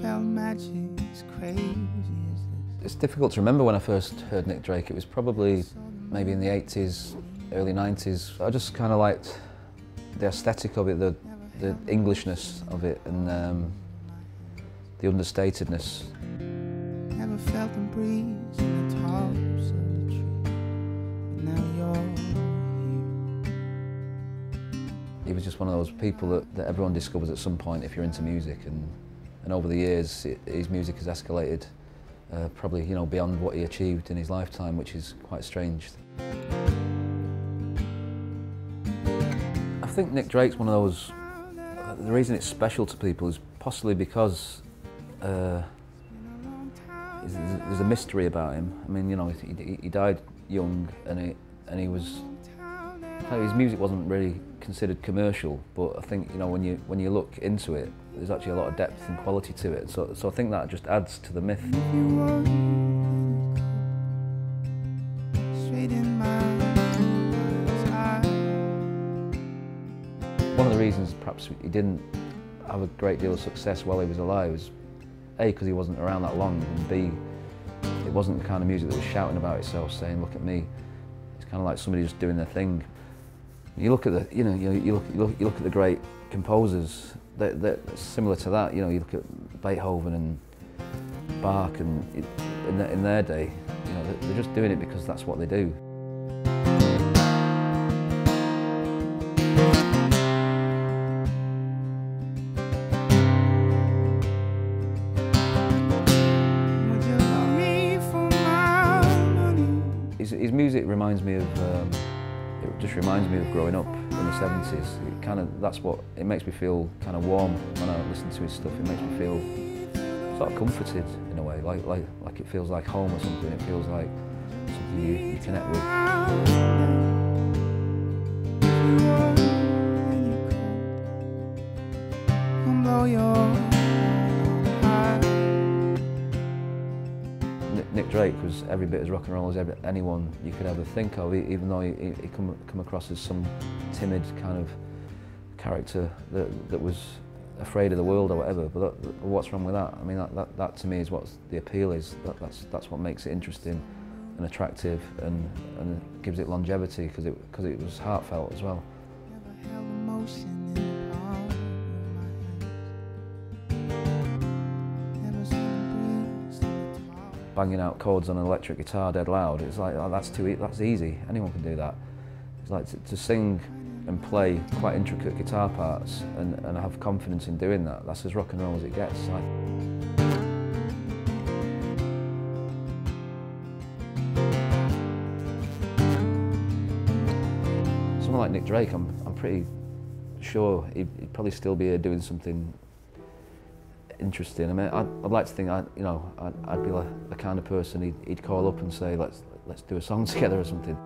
felt magic as crazy as this. It's difficult to remember when I first heard Nick Drake. It was probably maybe in the 80s, early 90s. I just kind of liked the aesthetic of it, the Englishness of it, and the understatedness. Never felt the breeze in the tops of the tree, but now you're here. He was just one of those people that everyone discovers at some point if you're into music, and over the years his music has escalated probably, you know, beyond what he achieved in his lifetime, which is quite strange. I think Nick Drake's one of those, the reason it's special to people is possibly because there's a mystery about him. I mean, you know, he died young, and he was, his music wasn't really considered commercial, but I think, you know, when you look into it, there's actually a lot of depth and quality to it. So I think that just adds to the myth. One of the reasons perhaps he didn't have a great deal of success while he was alive was A, because he wasn't around that long, and B, it wasn't the kind of music that was shouting about itself, saying, "Look at me." It's kind of like somebody just doing their thing. You look at the, you know, you look at the great composers. They're similar to that. You know, you look at Beethoven and Bach, and in their day, you know, they're just doing it because that's what they do. His music reminds me of, it just reminds me of growing up in the 70s. It kind of, it makes me feel kind of warm when I listen to his stuff. It makes me feel sort of comforted in a way, like it feels like home or something. It feels like something you connect with. Nick Drake was every bit as rock and roll as anyone you could ever think of, even though he come across as some timid kind of character that was afraid of the world or whatever. But what's wrong with that? I mean, that to me is what the appeal is. That's what makes it interesting and attractive, and gives it longevity, because it was heartfelt as well. Banging out chords on an electric guitar dead loud, it's like, oh, that's easy, anyone can do that. It's like to sing and play quite intricate guitar parts and have confidence in doing that, that's as rock and roll as it gets. Someone like Nick Drake, I'm pretty sure he'd probably still be here doing something interesting. I mean, I'd like to think I'd be like the kind of person he'd call up and say, let's do a song together or something.